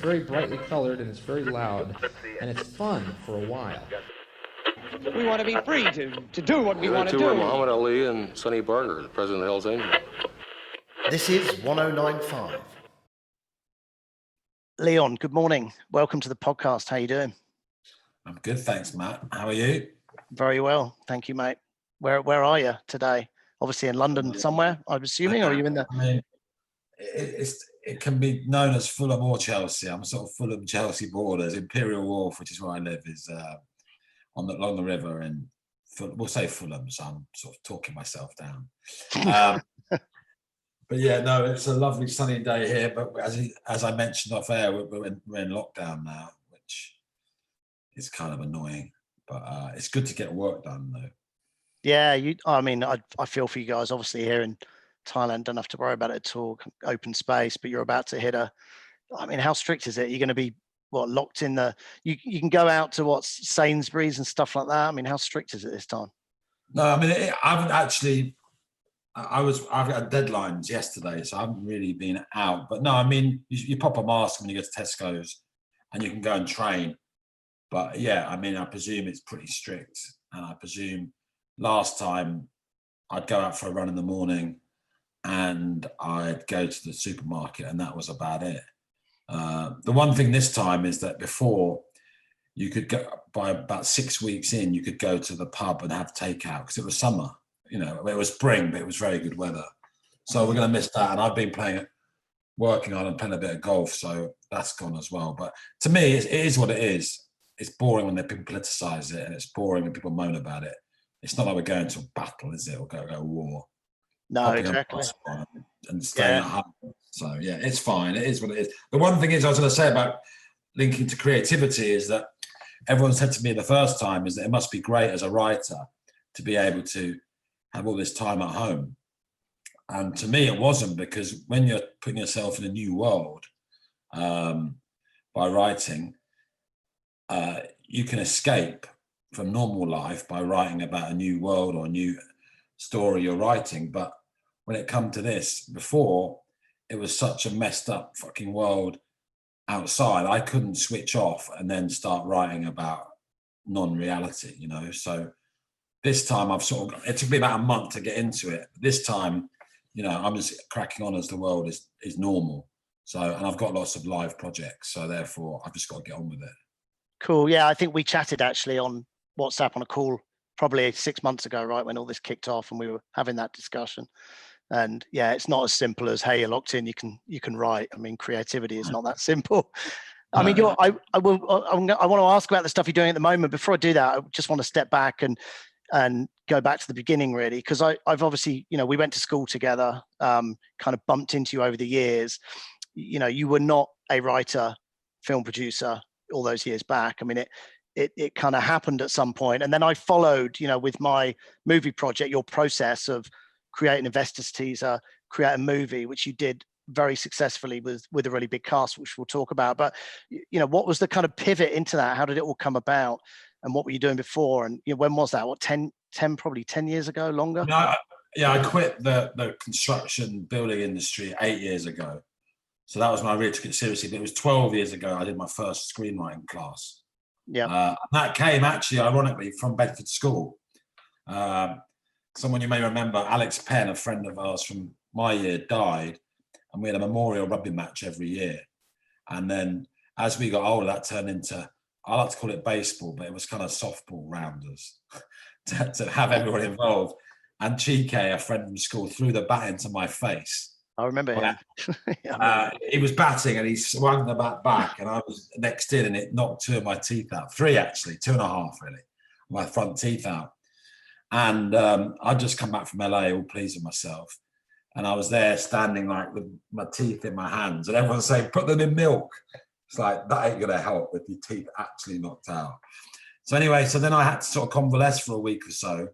very brightly colored and it's very loud, and it's fun for a while. We want to be free to do what we want to do. Muhammad Ali and Sonny Barger, the president of Hell's Angels. This is 1095. Leon, good morning. Welcome to the podcast. How you doing? I'm good, thanks, Matt. How are you? Very well, thank you, mate. Where are you today? Obviously in London somewhere, I'm assuming, or are you in the... I mean, it can be known as Fulham or Chelsea. I'm sort of Fulham, Chelsea borders. Imperial Wharf, which is where I live, is along the river, and we'll say Fulham, so I'm sort of talking myself down. But yeah, no, it's a lovely sunny day here. But as I mentioned off air, we're in lockdown now, which is kind of annoying. But it's good to get work done, though. Yeah, I feel for you guys. Obviously here in Thailand, don't have to worry about it at all. Open space, but you're about to hit how strict is it? You're going to be locked in you can go out to Sainsbury's and stuff like that. I mean, how strict is it this time? No, I mean, I haven't actually. I've got deadlines yesterday, so I haven't really been out. But no, I mean, you pop a mask when you go to Tesco's, and you can go and train. But yeah, I mean, I presume it's pretty strict, and I presume last time I'd go out for a run in the morning, and I'd go to the supermarket, and that was about it. The one thing this time is that before, you could go, by about 6 weeks in, you could go to the pub and have takeout because it was summer. You know, it was spring, but it was very good weather. So we're going to miss that. And I've been working on and playing a bit of golf, so that's gone as well. But to me, it is what it is. It's boring when people politicize it, and it's boring when people moan about it. It's not like we're going to a battle, is it? Or go to war. No, exactly. And staying at home. So yeah, it's fine. It is what it is. The one thing I was going to say about linking to creativity is that everyone said to me the first time is that it must be great as a writer to be able to have all this time at home. And to me, it wasn't, because when you're putting yourself in a new world by writing, you can escape from normal life by writing about a new world or a new story you're writing. But when it come to this, before, it was such a messed up fucking world outside. I couldn't switch off and then start writing about non-reality, you know. So this time it took me about a month to get into it. This time, you know, I'm just cracking on as the world is normal. So, and I've got lots of live projects, so therefore I've just got to get on with it. Cool. Yeah, I think we chatted actually on WhatsApp on a call probably 6 months ago, right, when all this kicked off, and we were having that discussion. And yeah, it's not as simple as, hey, you're locked in, you can write. I mean, creativity is not that simple. I mean, I want to ask about the stuff you're doing at the moment. Before I do that, I just want to step back and go back to the beginning, really, because I've obviously, you know, we went to school together, kind of bumped into you over the years. You know, you were not a writer, film producer all those years back. I mean, it kind of happened at some point. And then I followed, you know, with my movie project, your process of create an investors teaser, create a movie, which you did very successfully with a really big cast, which we'll talk about. But, you know, what was the kind of pivot into that? How did it all come about? And what were you doing before? And you know, when was that? What, 10, probably 10 years ago, longer? No, I quit the construction building industry 8 years ago. So that was when I really took it seriously. But it was 12 years ago I did my first screenwriting class. Yeah. That came actually, ironically, from Bedford School. Someone you may remember, Alex Penn, a friend of ours from my year, died, and we had a memorial rugby match every year. And then as we got older, that turned into, I like to call it baseball, but it was kind of softball rounders to have everyone involved. And Chike, a friend from school, threw the bat into my face. I remember him. He was batting and he swung the bat back, and I was next in, and it knocked 2 of my teeth out. 3 actually, 2.5 really, my front teeth out. And I'd just come back from LA, all pleased with myself. And I was there standing like with my teeth in my hands, and everyone's saying, put them in milk. It's like, that ain't gonna help with your teeth actually knocked out. So anyway, so then I had to sort of convalesce for a week or so.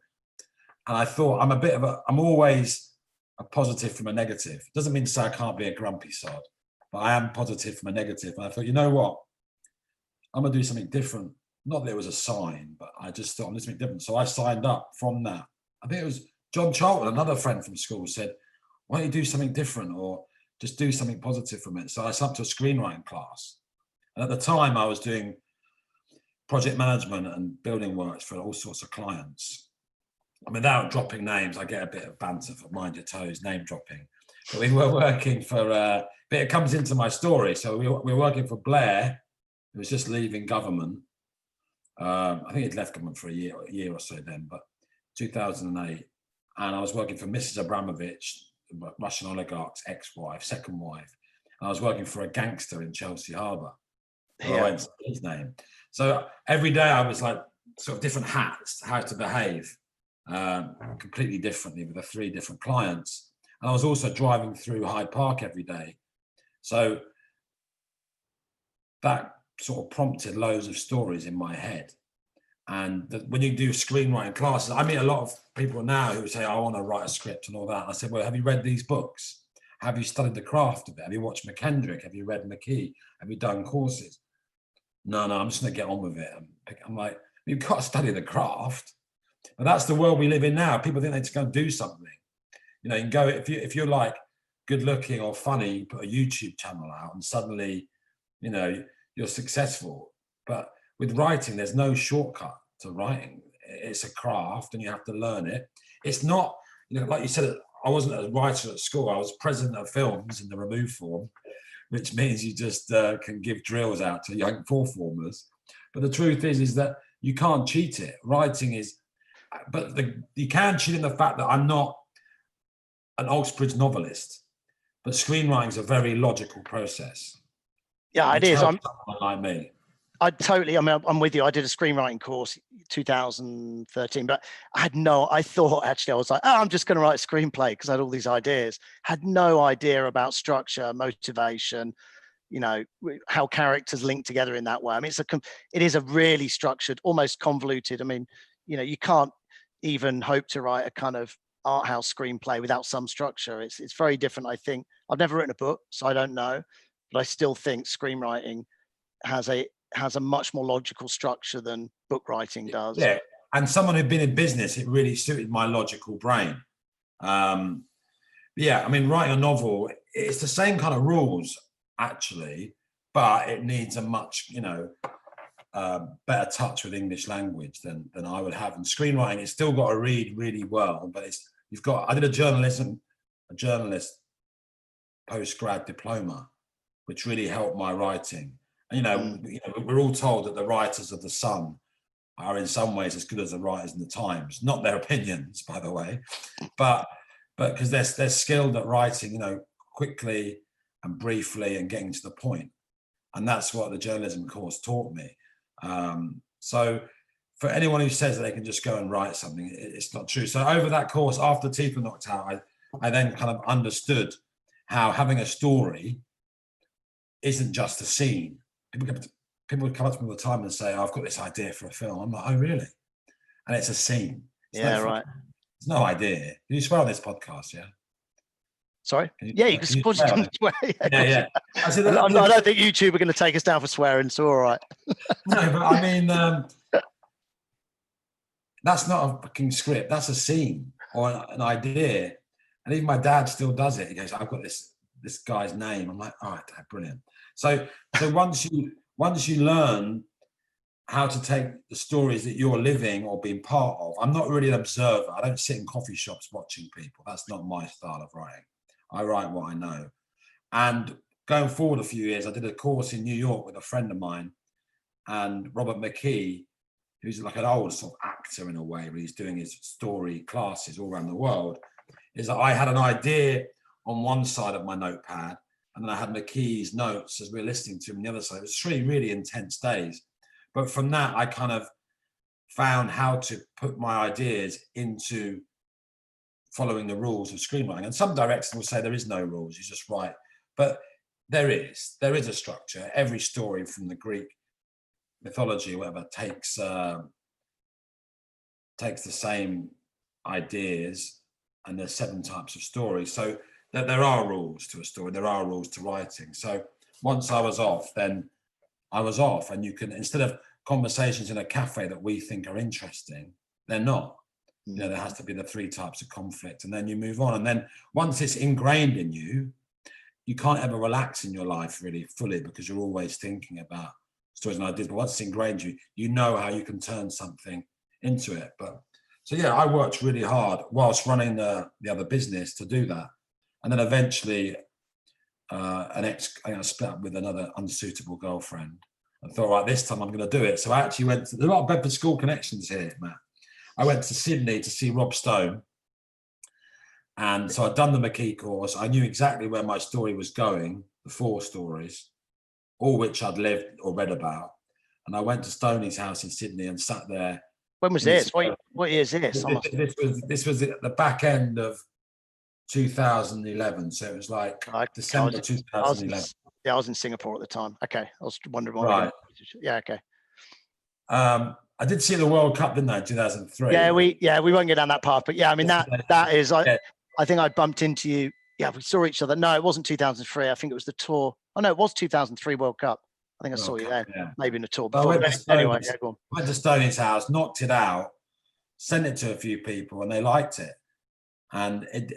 And I thought, I'm always a positive from a negative. It doesn't mean to say I can't be a grumpy sod, but I am positive from a negative. And I thought, you know what? I'm gonna do something different. Not that it was a sign, but I just thought I'm doing something different. So I signed up from that. I think it was John Charlton, another friend from school, said, why don't you do something different or just do something positive from it? So I signed up to a screenwriting class. And at the time, I was doing project management and building works for all sorts of clients. And without dropping names, I get a bit of banter for mind your toes, name dropping. But we were working for, but it comes into my story. So we were working for Blair, who was just leaving government. I think he'd left government for a year or so then, but 2008. And I was working for Mrs. Abramovich, Russian oligarch's ex-wife, second wife. And I was working for a gangster in Chelsea Harbour. I won't say his name. So every day I was like sort of different hats, how to behave completely differently with the 3 different clients. And I was also driving through Hyde Park every day. So that sort of prompted loads of stories in my head. And when you do screenwriting classes, I meet a lot of people now who say, I want to write a script and all that. I said, well, have you read these books? Have you studied the craft of it? Have you watched McKendrick? Have you read McKee? Have you done courses? No, I'm just going to get on with it. I'm like, you've got to study the craft. But that's the world we live in now. People think they just go and do something. You know, you can go, if you're like good looking or funny, you put a YouTube channel out and suddenly, you know, you're successful. But with writing, there's no shortcut to writing. It's a craft and you have to learn it. It's not, you know, like you said, I wasn't a writer at school. I was president of films in the remove form, which means you just can give drills out to young performers. But the truth is that you can't cheat it. Writing is, but you can cheat in the fact that I'm not an Oxbridge novelist, but screenwriting is a very logical process. Yeah, it is. Someone like me. I'm with you. I did a screenwriting course 2013, but I thought actually, I was like, I'm just going to write a screenplay because I had all these ideas. Had no idea about structure, motivation, you know, how characters link together in that way. I mean, it is a really structured, almost convoluted. I mean, you know, you can't even hope to write a kind of art house screenplay without some structure. It's very different, I think. I've never written a book, so I don't know, but I still think screenwriting has a much more logical structure than book writing does. Yeah, and someone who'd been in business, it really suited my logical brain. Yeah, I mean, writing a novel, it's the same kind of rules actually, but it needs a much, you know, better touch with English language than I would have. And screenwriting, it's still got to read really well, but I did a journalist post-grad diploma, which really helped my writing. And, you know, we're all told that the writers of The Sun are in some ways as good as the writers in the Times. Not their opinions, by the way, but because they're skilled at writing, you know, quickly and briefly and getting to the point. And that's what the journalism course taught me. So for anyone who says that they can just go and write something, it's not true. So over that course, after teeth were knocked out, I then kind of understood how having a story isn't just a scene. People would come up to me all the time and say, I've got this idea for a film. I'm like, oh, really? And it's a scene. Right. There's no idea. Can you swear on this podcast, yeah? Sorry? You can swear. Yeah. I don't think YouTube are going to take us down for swearing, so all right. No, but I mean, that's not a fucking script. That's a scene or an idea. And even my dad still does it. He goes, I've got this guy's name. I'm like, all right, Dad, brilliant. So once you learn how to take the stories that you're living or being part of, I'm not really an observer. I don't sit in coffee shops watching people. That's not my style of writing. I write what I know. And going forward a few years, I did a course in New York with a friend of mine and Robert McKee, who's like an old sort of actor in a way, where he's doing his story classes all around the world, is that I had an idea on one side of my notepad, and then I had McKee's notes as we were listening to him on the other side. It was 3 really intense days. But from that, I kind of found how to put my ideas into following the rules of screenwriting. And some directors will say there is no rules, you just write. But there is a structure. Every story from the Greek mythology or whatever takes the same ideas, and there's 7 types of stories. So there are rules to a story, there are rules to writing. So once I was off, then I was off. And you can, instead of conversations in a cafe that we think are interesting, they're not. You know, there has to be the 3 types of conflict, and then you move on. And then once it's ingrained in you, you can't ever relax in your life really fully because you're always thinking about stories and ideas. But once it's ingrained you know how you can turn something into it. But so yeah, I worked really hard whilst running the other business to do that, and then eventually I split up with another unsuitable girlfriend. I thought, right, this time I'm going to do it. So I actually went to, there's a lot of Bedford School connections here, Matt. I went to Sydney to see Rob Stone. And so I'd done the McKee course. I knew exactly where my story was going, the 4 stories, all which I'd lived or read about. And I went to Stoney's house in Sydney and sat there. When was this? What year is this? This was at the back end of 2011. So it was like December 2011. I was in Singapore at the time. Okay. I was wondering why. Right. Yeah, okay. I did see the World Cup, didn't I, in 2003? Yeah, we won't go down that path. But yeah, I mean, that is, I think I bumped into you. Yeah, we saw each other. No, it wasn't 2003. I think it was the tour. Oh, no, it was 2003 World Cup. I think I saw you there, maybe in the tour. Before. Anyway, yeah, go on. Went to Stoney's house, knocked it out, sent it to a few people, and they liked it. And it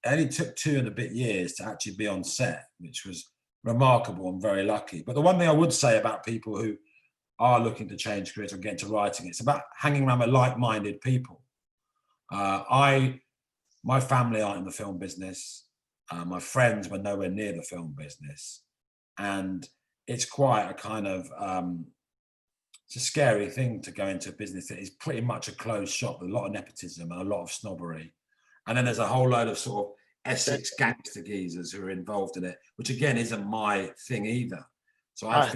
only took 2 and a bit years to actually be on set, which was remarkable and very lucky. But the one thing I would say about people who are looking to change careers or get into writing, it's about hanging around with like-minded people. My family aren't in the film business. My friends were nowhere near the film business. And it's quite a kind of, it's a scary thing to go into a business that is pretty much a closed shop with a lot of nepotism and a lot of snobbery. And then there's a whole load of sort of Essex gangster geezers who are involved in it, which again isn't my thing either. So I've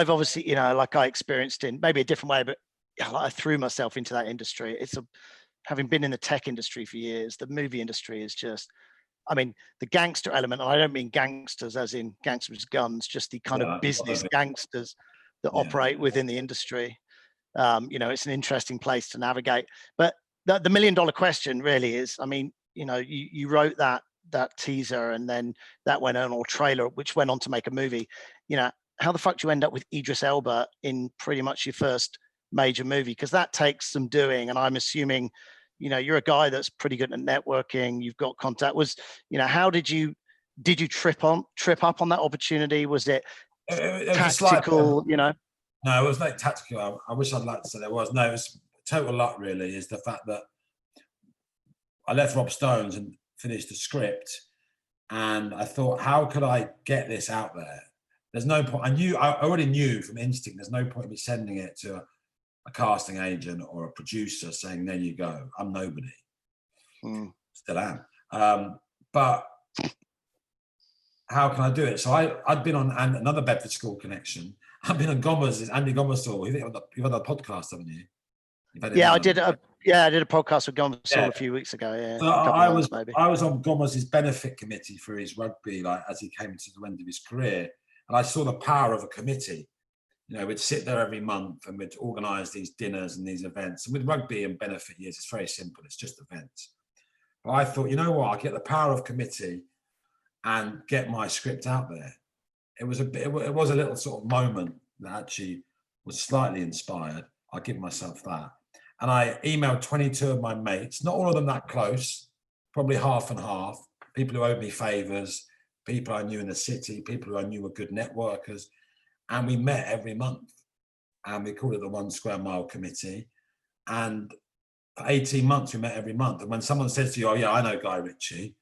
obviously, like I experienced in maybe a different way, but I threw myself into that industry. Having been in the tech industry for years, the movie industry is just, the gangster element, and I don't mean gangsters as in gangsters with guns, just the kind of business gangsters that operate within the industry. It's an interesting place to navigate. But the $1 million question really is, you wrote that teaser and then that went on, or trailer, which went on to make a movie. How the fuck do you end up with Idris Elba in pretty much your first major movie? Because that takes some doing, and I'm assuming you're a guy that's pretty good at networking, you've got contact. How did you trip up on that opportunity? Was it tactical? No, it was not tactical. I wish I'd like to say there was. No, it was total luck really, is the fact that I left Rob Stone's and finished the script, and I thought, how could I get this out there? There's no point. I already knew from instinct there's no point in me sending it to a casting agent or a producer saying, there you go, I'm nobody. Still am. But how can I do it? So I'd been on another Bedford School connection. I've been on Andy Gomersall. You've had a podcast, haven't you? Yeah, I did a podcast with Gomersall a few weeks ago. Yeah, so I was on Gomers's benefit committee for his rugby, like as he came to the end of his career, and I saw the power of a committee. We'd sit there every month and we'd organise these dinners and these events. And with rugby and benefit years, it's very simple. It's just events. But I thought, you know what? I'll get the power of committee and get my script out there. It was a little sort of moment that actually was slightly inspired. I'll give myself that. And I emailed 22 of my mates, not all of them that close, probably half and half, people who owed me favours, people I knew in the city, people who I knew were good networkers. And we met every month, and we called it the 1 Square Mile Committee. And for 18 months, we met every month. And when someone says to you, oh yeah, I know Guy Ritchie,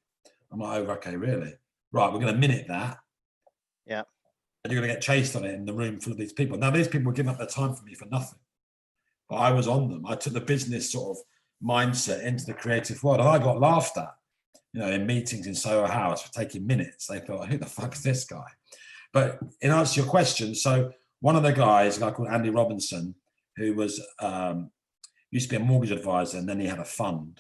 I'm like, oh, okay, really? Right, we're going to minute that. Yeah. And you're going to get chased on it in the room full of these people. Now, these people were giving up their time for me for nothing. But I was on them. I took the business sort of mindset into the creative world, and I got laughed at, in meetings in Soho House for taking minutes. They thought, who the fuck is this guy? But in answer to your question, so one of the guys, a guy called Andy Robinson, who was used to be a mortgage advisor, and then he had a fund.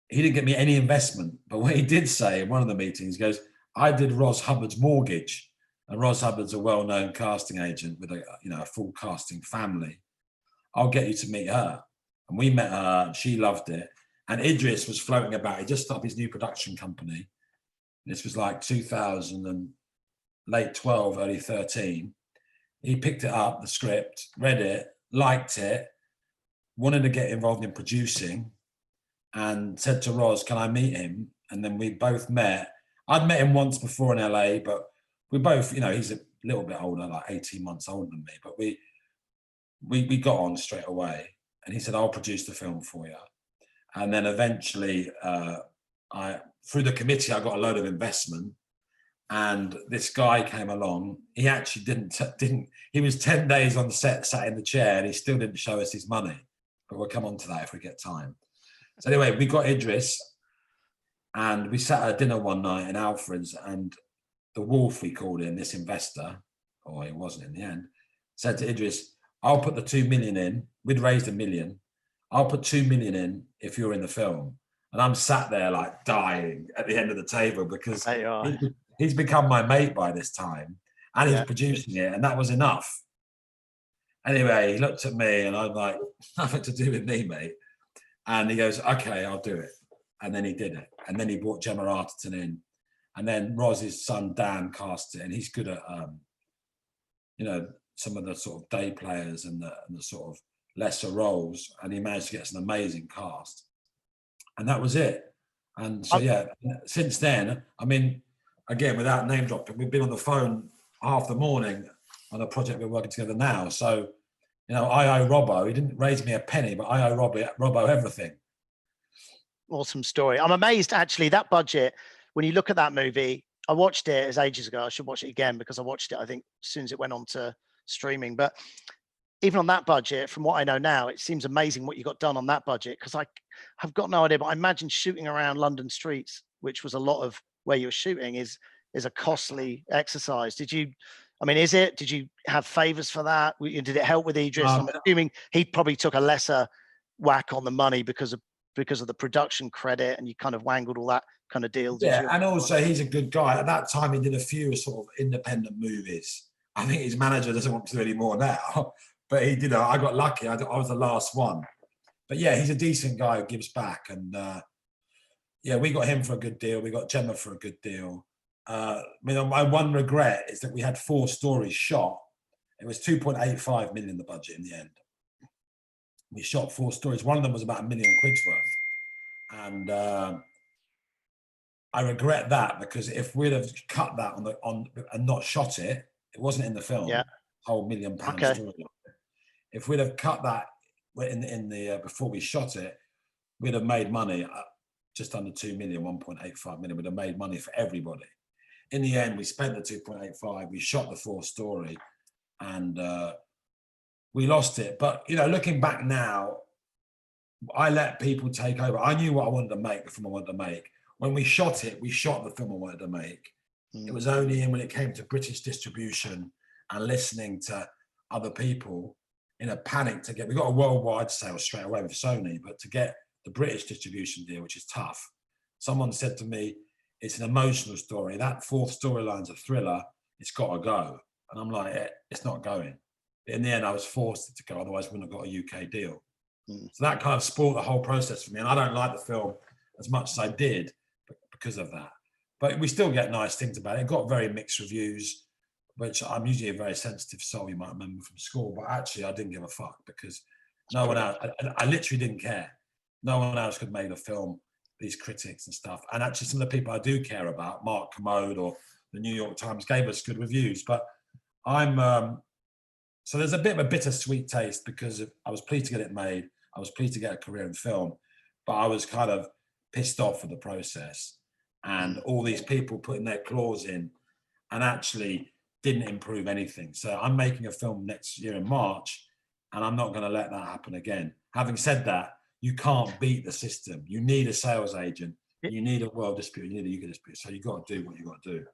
He didn't get me any investment, but what he did say in one of the meetings, he goes, I did Ros Hubbard's mortgage, and Ros Hubbard's a well-known casting agent with a full casting family. I'll get you to meet her. And we met her, and she loved it. And Idris was floating about. He just started his new production company. This was like 2000 and late 12, early 13. He picked it up, the script, read it, liked it, wanted to get involved in producing, and said to Ros, can I meet him? and then we both met. I'd met him once before in LA, but we both, he's a little bit older, like 18 months older than me, but we got on straight away. And he said, I'll produce the film for you. And then eventually, through the committee, I got a load of investment. And this guy came along. He actually he was 10 days on the set, sat in the chair, and he still didn't show us his money. But we'll come on to that if we get time. So anyway, we got Idris, and we sat at dinner one night in Alfred's, and the wolf, we called him, this investor, or he wasn't in the end, said to Idris, I'll put the 2 million in. We'd raised $1 million. I'll put 2 million in if you're in the film. And I'm sat there like dying at the end of the table because he's become my mate by this time, and he's producing it, and that was enough. Anyway, he looked at me, and I'm like, nothing to do with me, mate. And he goes, okay, I'll do it. And then he did it. And then he brought Gemma Arterton in. And then Roz's son, Dan, cast it. And he's good at, some of the sort of day players and the sort of lesser roles. And he managed to get us an amazing cast. And that was it. And so, since then, I mean, again, without name dropping, we've been on the phone half the morning on a project we're working together now. So, I owe Robbo, he didn't raise me a penny, but I owe Robbo everything. Awesome story. I'm amazed, actually, that budget, when you look at that movie, I watched it as ages ago. I should watch it again because I watched it, I think, as soon as it went on to streaming. But even on that budget, from what I know now, it seems amazing what you got done on that budget, because I have got no idea, but I imagine shooting around London streets, which was a lot of where you were shooting, is a costly exercise. Did you have favors for that? Did it help with Idris? I'm assuming he probably took a lesser whack on the money because of the production credit, and you kind of wangled all that kind of deal. Yeah, and also he's a good guy. At that time, he did a few sort of independent movies. I think his manager doesn't want to do any more now, but he did. I got lucky. I was the last one. But yeah, he's a decent guy who gives back. And we got him for a good deal. We got Gemma for a good deal. My one regret is that we had 4 stories shot. It was 2.85 million, the budget in the end. We shot 4 stories. One of them was about £1 million worth. And I regret that, because if we'd have cut that and not shot it, it wasn't in the film. Yeah. Whole £1 million story. If we'd have cut that in the before we shot it, we'd have made money. Just under 2 million, 1.85 million. We'd have made money for everybody. In the end, we spent the 2.85. We shot the 4 story, and we lost it. But looking back now, I let people take over. I knew what I wanted to make, the film I wanted to make. When we shot it, we shot the film I wanted to make. It was only when it came to British distribution and listening to other people in a panic to get. We got a worldwide sale straight away with Sony, but to get the British distribution deal, which is tough. Someone said to me, it's an emotional story. That 4th storyline's a thriller. It's got to go. And I'm like, it's not going. In the end, I was forced to go. Otherwise, we wouldn't have got a UK deal. So that kind of spoiled the whole process for me. And I don't like the film as much as I did because of that. But we still get nice things about it. It got very mixed reviews, which I'm usually a very sensitive soul, you might remember from school. But actually, I didn't give a fuck, because no one else, I literally didn't care. No one else could make the film, these critics and stuff. And actually, some of the people I do care about, Mark Commode or the New York Times, gave us good reviews. But so there's a bit of a bittersweet taste, because I was pleased to get it made. I was pleased to get a career in film, but I was kind of pissed off with the process. And all these people putting their claws in and actually didn't improve anything. So I'm making a film next year in March, and I'm not going to let that happen again. Having said that, you can't beat the system. You need a sales agent. You need a world distributor. You need a UK distributor. So you've got to do what you've got to do.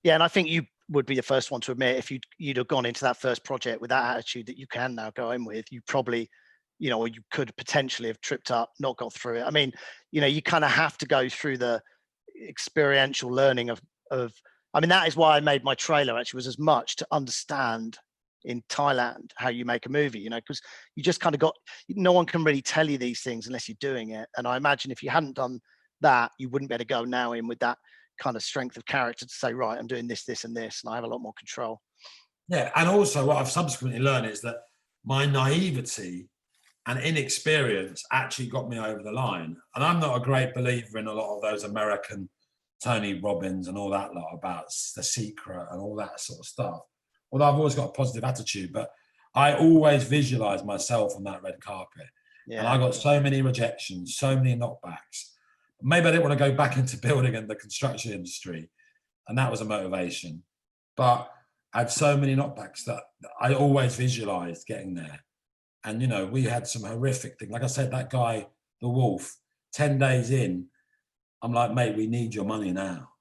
Yeah, and I think you would be the first one to admit, if you'd have gone into that first project with that attitude that you can now go in with, you probably, or you could potentially have tripped up, not got through it. I mean, you kind of have to go through the experiential learning of I mean, that is why I made my trailer, actually, was as much to understand in Thailand how you make a movie, because you just kind of no one can really tell you these things unless you're doing it. And I imagine if you hadn't done that, you wouldn't be able to go now in with that kind of strength of character to say, right, I'm doing this, this, and this, and I have a lot more control. Yeah, and also what I've subsequently learned is that my naivety and inexperience actually got me over the line. And I'm not a great believer in a lot of those American Tony Robbins and all that lot about The Secret and all that sort of stuff. Although I've always got a positive attitude, but I always visualize myself on that red carpet. Yeah. And I got so many rejections, so many knockbacks. Maybe I didn't want to go back into building and the construction industry. And that was a motivation. But I had so many knockbacks that I always visualized getting there. And, you know, we had some horrific things. Like I said, that guy, the Wolf, 10 days in, I'm like, mate, we need your money now.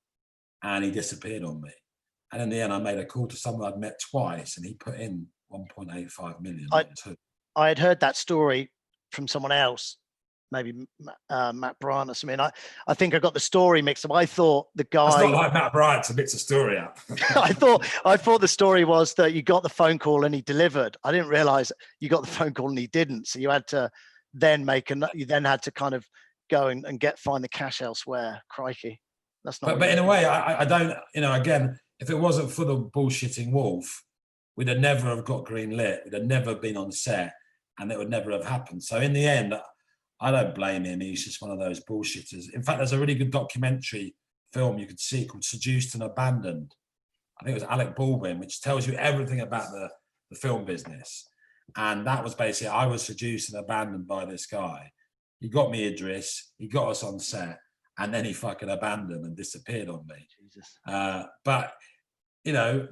And he disappeared on me. And in the end, I made a call to someone I'd met twice, and he put in 1.85 million. I had heard that story from someone else, maybe Matt Bryan or something. I think I got the story mixed up. I thought the guy. It's not like Matt Bryan to mix a story up. I thought the story was that you got the phone call and he delivered. I didn't realize you got the phone call and he didn't. So you had to then you then had to kind of go and find the cash elsewhere. Crikey, that's not. But in a way, I don't. You know, again, if it wasn't for the bullshitting Wolf, we'd have never have got green lit. We'd have never been on set, and it would never have happened. So in the end, I don't blame him. He's just one of those bullshitters. In fact, there's a really good documentary film you could see called Seduced and Abandoned. I think it was Alec Baldwin, which tells you everything about the film business. And that was basically, I was seduced and abandoned by this guy. He got me Idris, he got us on set, and then he fucking abandoned and disappeared on me. Jesus. But, you know,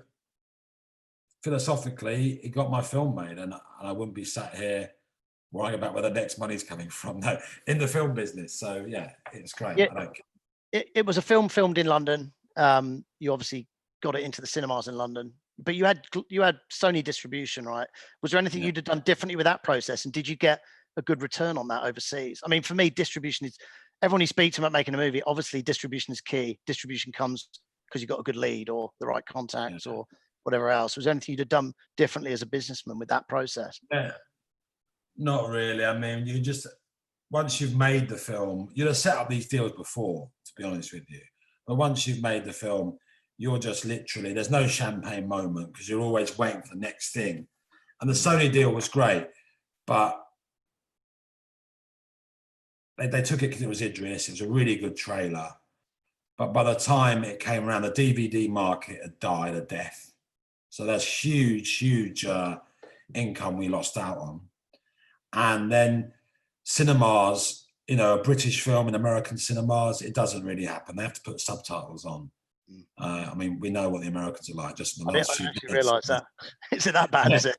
philosophically, he got my film made, and I wouldn't be sat here worrying about where the next money's coming from. No, in the film business. So yeah, it's great. Yeah, it was a film filmed in London. You obviously got it into the cinemas in London, but you had Sony distribution, right? Was there anything you'd have done differently with that process? And did you get a good return on that overseas? I mean, for me, distribution is, everyone you speak to about making a movie, obviously distribution is key. Distribution comes because you got a good lead or the right contacts or whatever else. Was there anything you'd have done differently as a businessman with that process? Yeah. Not really. I mean, you just, once you've made the film, you'd have set up these deals before, to be honest with you. But once you've made the film, you're just literally, there's no champagne moment because you're always waiting for the next thing. And the Sony deal was great, but they took it because it was Idris. It was a really good trailer. But by the time it came around, the DVD market had died a death. So that's huge income we lost out on. And then cinemas, you know, a British film in American cinemas, it doesn't really happen. They have to put subtitles on. I mean, we know what the Americans are like. Just in the last few I didn't realise that. Is it that bad, is it?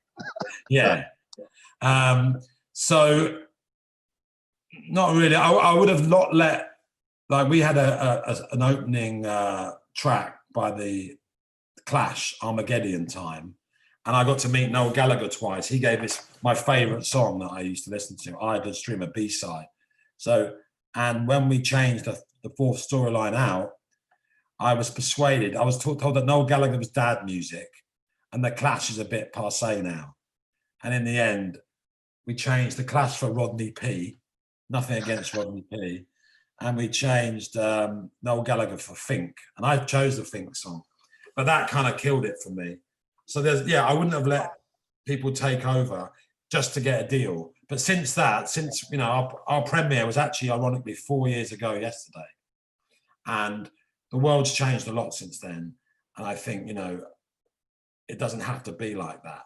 Yeah. So not really. I would have not let, like, we had an opening track by the Clash, Armageddon Time. And I got to meet Noel Gallagher twice. He gave us my favourite song that I used to listen to, Idle Stream, a B-side. So, and when we changed the fourth storyline out, I was persuaded. I was told that Noel Gallagher was dad music and the Clash is a bit passé now. And in the end, we changed the Clash for Rodney P. Nothing against Rodney P. And we changed Noel Gallagher for Fink. And I chose the Fink song. But that kind of killed it for me. So I wouldn't have let people take over just to get a deal. But since you know, our premiere was actually ironically 4 years ago yesterday. And the world's changed a lot since then. And I think, you know, it doesn't have to be like that.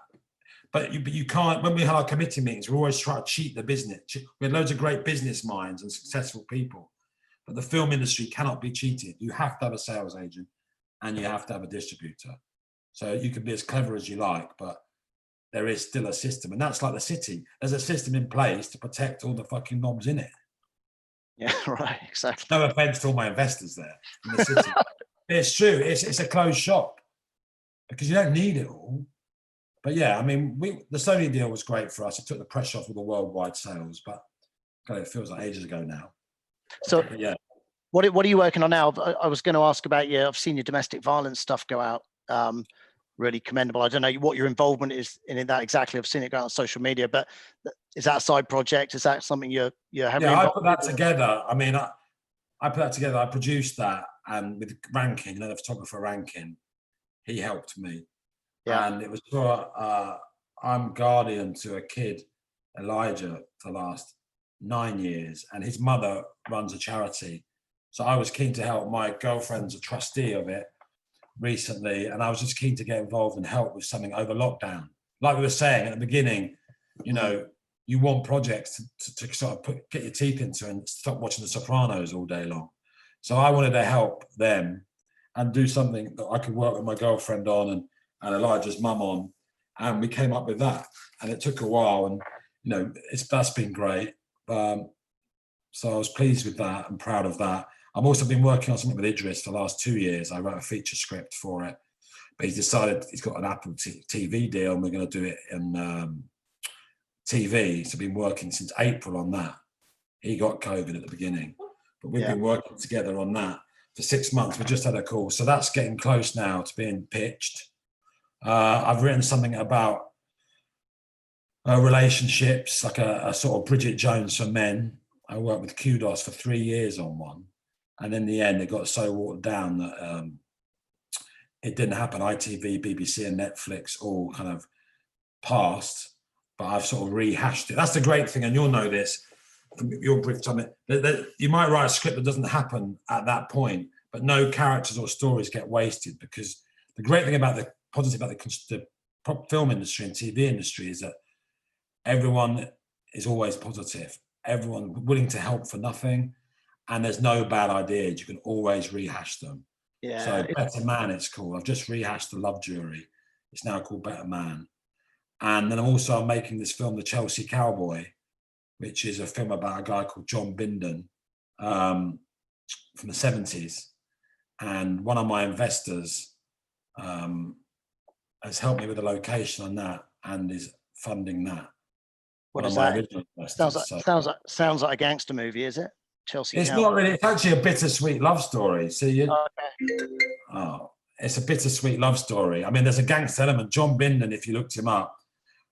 But you can't, when we had our committee meetings, we always try to cheat the business. We had loads of great business minds and successful people. But the film industry cannot be cheated. You have to have a sales agent and you have to have a distributor. So you can be as clever as you like, but there is still a system. And that's like the city. There's a system in place to protect all the fucking knobs in it. Yeah, right, exactly. No offense to all my investors there in the city. It's true. It's a closed shop because you don't need it all. But yeah, I mean, the Sony deal was great for us. It took the pressure off of the worldwide sales, but God, it feels like ages ago now. So but yeah. What are you working on now? I was going to ask about I've seen your domestic violence stuff go out. Really commendable. I don't know what your involvement is in that exactly. I've seen it go out on social media, but is that a side project? Is that something you're having? Yeah, I put that together. I mean, I put that together. I produced that, and with Rankin, the photographer Rankin, he helped me. Yeah. And it was for I'm guardian to a kid Elijah for the last 9 years, and his mother runs a charity. So I was keen to help. My girlfriend's a trustee of it recently, and I was just keen to get involved and help with something over lockdown. Like we were saying at the beginning, you know, you want projects to sort of get your teeth into and stop watching The Sopranos all day long. So I wanted to help them and do something that I could work with my girlfriend on and Elijah's mum on, and we came up with that. And it took a while, and you know, that's been great. So I was pleased with that and proud of that. I've also been working on something with Idris for the last 2 years. I wrote a feature script for it, but he's decided he's got an Apple TV deal and we're going to do it in TV. So I've been working since April on that. He got COVID at the beginning, but we've been working together on that for 6 months. We just had a call. So that's getting close now to being pitched. I've written something about relationships, like a sort of Bridget Jones for men. I worked with Kudos for 3 years on one. And in the end, it got so watered down that it didn't happen. ITV, BBC and Netflix all kind of passed, but I've sort of rehashed it. That's the great thing, and you'll know this from your brief on it, that you might write a script that doesn't happen at that point, but no characters or stories get wasted, because the great thing about the positive about the film industry and TV industry is that everyone is always positive. Everyone willing to help for nothing. And there's no bad ideas. You can always rehash them. Yeah. So Better Man, it's called. I've just rehashed The Love Jury. It's now called Better Man. And then I'm making this film, The Chelsea Cowboy, which is a film about a guy called John Binden from the 70s. And one of my investors has helped me with the location on that and is funding that. What is that? Sounds like a gangster movie, is it? Chelsea. It's not really. It's actually a bittersweet love story. So it's a bittersweet love story. I mean, there's a gangster element. John Binden, if you looked him up,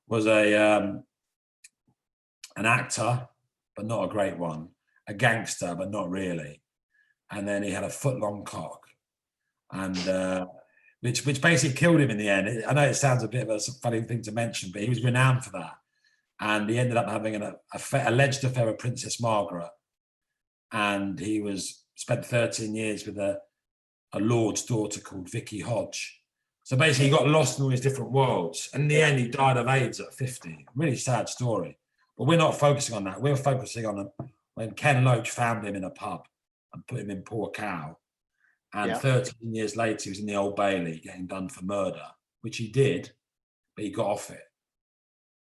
was an actor, but not a great one. A gangster, but not really. And then he had a foot-long cock, and which basically killed him in the end. I know it sounds a bit of a funny thing to mention, but he was renowned for that. And he ended up having an alleged affair with Princess Margaret. And he spent 13 years with a lord's daughter called Vicky Hodge. So basically he got lost in all these different worlds. And in the end, he died of AIDS at 50. Really sad story. But we're not focusing on that. We're focusing on when Ken Loach found him in a pub and put him in Poor Cow. And 13 years later, he was in the Old Bailey getting done for murder, which he did, but he got off it.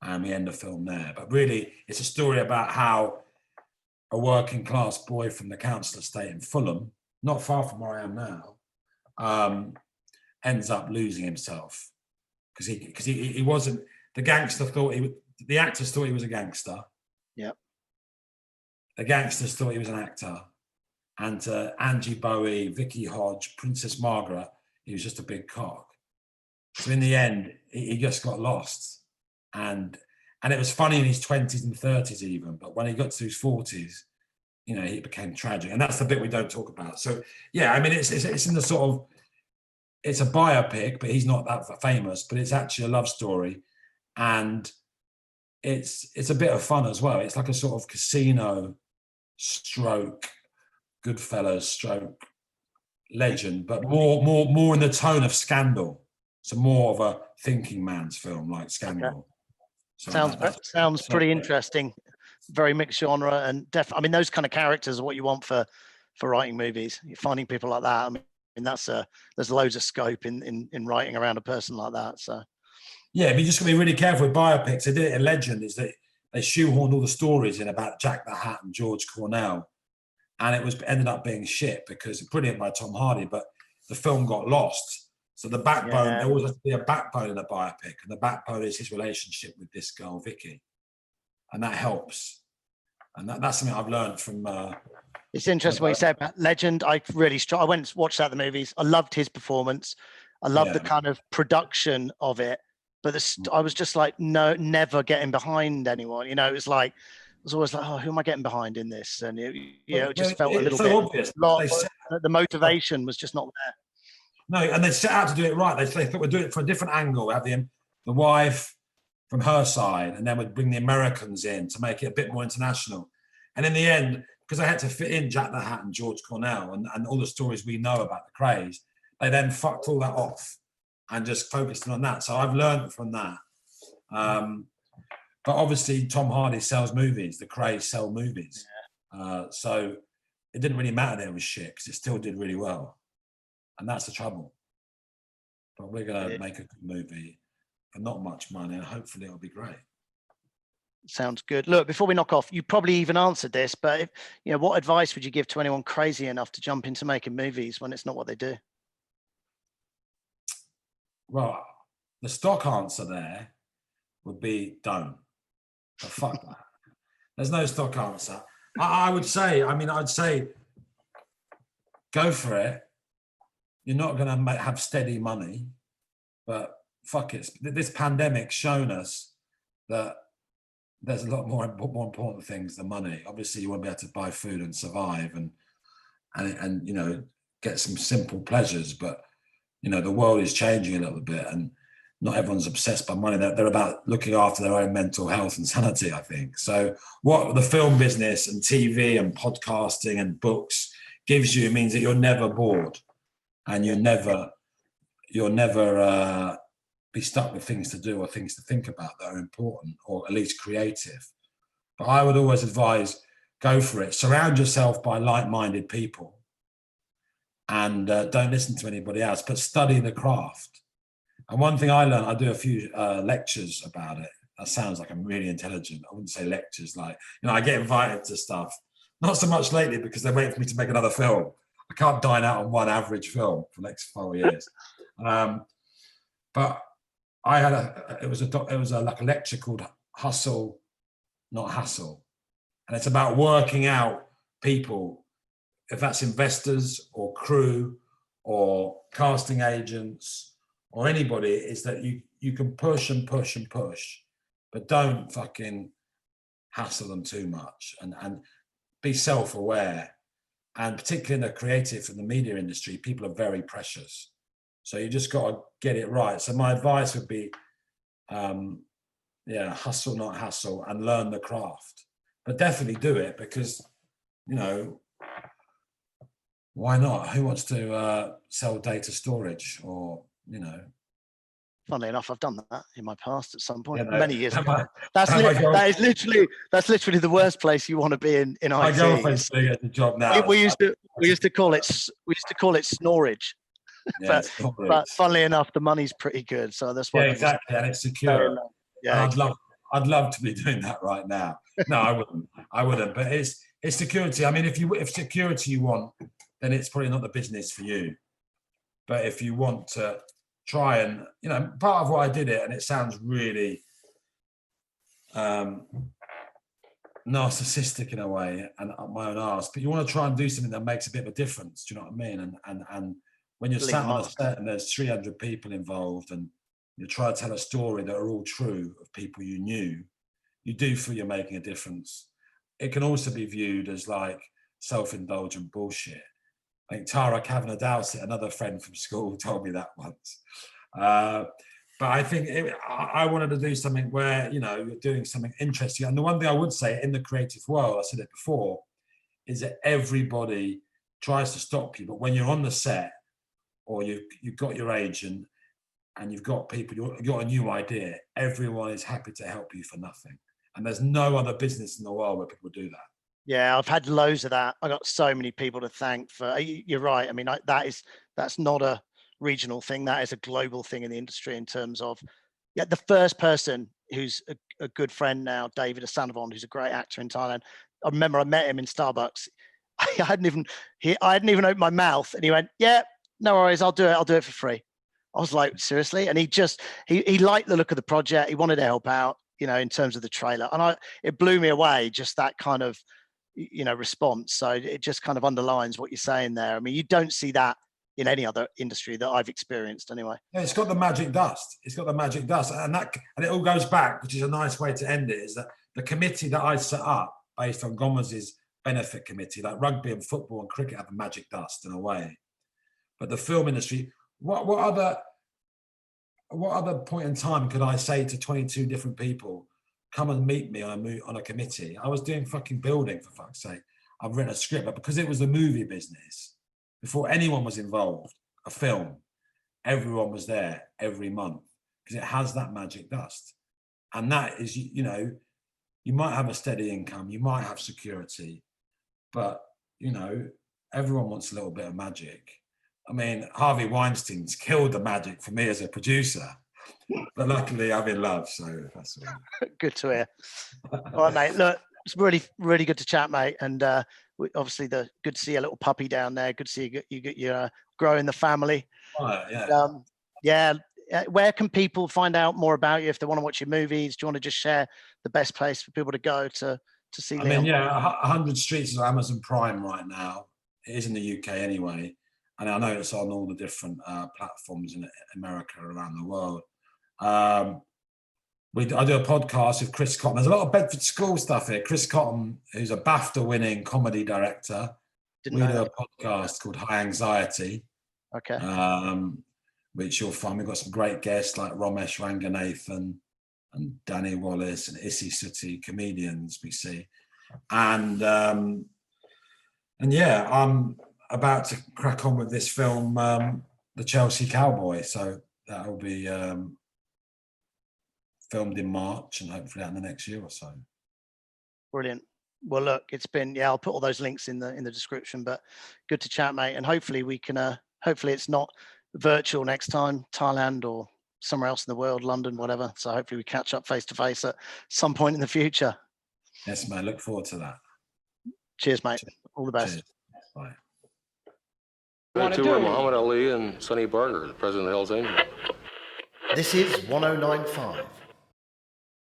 And we end the film there. But really, it's a story about how a working class boy from the council estate in Fulham, not far from where I am now, ends up losing himself because he wasn't. The actors thought he was a gangster. Yep. The gangsters thought he was an actor, and to Angie Bowie, Vicky Hodge, Princess Margaret, he was just a big cock. So in the end, he just got lost, and it was funny in his 20s and 30s even, but when he got to his 40s, you know, he became tragic, and that's the bit we don't talk about. So yeah, I mean, it's in the sort of, it's a biopic, but he's not that famous, but it's actually a love story, and it's a bit of fun as well. It's like a sort of Casino stroke Goodfellas stroke Legend, but more in the tone of Scandal. So more of a thinking man's film like Scandal. Okay. So sounds pretty interesting. Very mixed genre, and I mean, those kind of characters are what you want for writing movies. You're finding people like that. I mean, there's loads of scope in writing around a person like that. So yeah, but you just got to be really careful with biopics. They did it in Legend, is that they shoehorned all the stories in about Jack the Hat and George Cornell, and it ended up being shit because brilliant by Tom Hardy, but the film got lost. So the backbone, there always has to be a backbone in a biopic, and the backbone is his relationship with this girl, Vicky. And that helps. And that's something I've learned from... it's interesting what you say about Legend. I went and watched out the movies. I loved his performance. I loved the kind of production of it. But I was just like, no, never getting behind anyone. You know, it was always like, oh, who am I getting behind in this? And it just felt a little bit obvious. The motivation was just not there. No, and they set out to do it right. They thought we'd do it from a different angle. We have the wife, from her side, and then would bring the Americans in to make it a bit more international. And in the end, because I had to fit in Jack the Hat and George Cornell and all the stories we know about the craze, they then fucked all that off and just focused on that. So I've learned from that. But obviously Tom Hardy sells movies, the craze sell movies. So it didn't really matter that it was shit, because it still did really well. And that's the trouble. But we're going to make a good movie for not much money, and hopefully it'll be great. Sounds good. Look, before we knock off, you probably even answered this, but if, what advice would you give to anyone crazy enough to jump into making movies when it's not what they do? Well, the stock answer there would be don't. But fuck that. There's no stock answer. I'd say go for it. You're not going to have steady money, but fuck it. This pandemic's shown us that there's a lot more important things than money. Obviously, you want to be able to buy food and survive and get some simple pleasures. But the world is changing a little bit, and not everyone's obsessed by money. They're about looking after their own mental health and sanity, I think. So what the film business and TV and podcasting and books gives you means that you're never bored, and you'll never be stuck with things to do or things to think about that are important or at least creative. But I would always advise, go for it. Surround yourself by like-minded people, and don't listen to anybody else, but study the craft. And one thing I learned, I do a few lectures about it. That sounds like I'm really intelligent. I wouldn't say lectures, I get invited to stuff. Not so much lately, because they're waiting for me to make another film. I can't dine out on one average film for the next 4 years. But I had like a lecture called Hustle, Not Hassle. And it's about working out people, if that's investors or crew or casting agents or anybody, is that you can push and push and push, but don't fucking hassle them too much, and be self-aware. And particularly in the creative and the media industry, people are very precious. So you just got to get it right. So my advice would be, hustle, not hassle, and learn the craft. But definitely do it, because, why not? Who wants to sell data storage or, Funnily enough, I've done that in my past at some point, Yeah, many years ago. That's literally the worst place you want to be in My IT. girlfriend's doing a job now. We used to call it snorage. Yeah, but funnily enough, the money's pretty good, so that's why. Yeah, exactly, and it's secure. Yeah, I'd love to be doing that right now. No, I wouldn't. But it's security. I mean, if security you want, then it's probably not the business for you. But if you want to try and, part of why I did it, and it sounds really narcissistic in a way and up my own arse, but you want to try and do something that makes a bit of a difference. Do you know what I mean? And when you're sat on a set and there's 300 people involved, and you try to tell a story that are all true of people you knew, you do feel you're making a difference. It can also be viewed as like self-indulgent bullshit. I think Tara Kavanagh Dowsett, another friend from school, told me that once. But I think I wanted to do something where, you're doing something interesting. And the one thing I would say in the creative world, I said it before, is that everybody tries to stop you. But when you're on the set, or you've got your agent and you've got people, you've got a new idea, everyone is happy to help you for nothing. And there's no other business in the world where people do that. Yeah, I've had loads of that. I got so many people to thank for. You're right. I mean, that's not a regional thing. That is a global thing in the industry in terms of, the first person who's a good friend now, David Asanavon, who's a great actor in Thailand. I remember I met him in Starbucks. I hadn't even opened my mouth, and he went, "Yeah, no worries, I'll do it for free." I was like, seriously? And he liked the look of the project. He wanted to help out, in terms of the trailer, and it blew me away, just that kind of response. So it just kind of underlines what you're saying there. I mean, you don't see that in any other industry that I've experienced anyway. Yeah, it's got the magic dust. And it all goes back, which is a nice way to end it, is that the committee that I set up based on Gomez's benefit committee, like rugby and football and cricket have the magic dust in a way. But the film industry, what what other point in time could I say to 22 different people, come and meet me on a committee? I was doing fucking building, for fuck's sake. I've written a script, but because it was the movie business, before anyone was involved, a film, everyone was there every month because it has that magic dust. And that is, you know, you might have a steady income, you might have security, but, you know, everyone wants a little bit of magic. I mean, Harvey Weinstein's killed the magic for me as a producer, but luckily I'm in love, so that's all. Good to hear. All right, mate. Look, it's really, really good to chat, mate. And obviously, good to see a little puppy down there. Good to see you growing the family. Oh, yeah. Where can people find out more about you if they want to watch your movies? Do you want to just share the best place for people to go to see Leon? I mean, yeah, 100 Streets is on Amazon Prime right now. It is in the UK anyway. And I know it's on all the different platforms in America, around the world. I do a podcast with Chris Cotton. There's a lot of Bedford School stuff here. Chris Cotton, who's a BAFTA-winning comedy director. We do a podcast called High Anxiety. Okay. Which you'll find. We've got some great guests like Ramesh Ranganathan and Danny Wallace and Issy Sooty, comedians we see. And yeah, I'm about to crack on with this film, The Chelsea Cowboy. So that will be filmed in March and hopefully out in the next year or so. Brilliant. Well, look, it's been, I'll put all those links in the description, but good to chat, mate. And hopefully we can, hopefully it's not virtual next time, Thailand or somewhere else in the world, London, whatever. So hopefully we catch up face to face at some point in the future. Yes, mate. Look forward to that. Cheers, mate. All the best. Cheers. Bye. The two were Muhammad Ali and Sonny Barger, the president of Hell's Angels. This is 1095.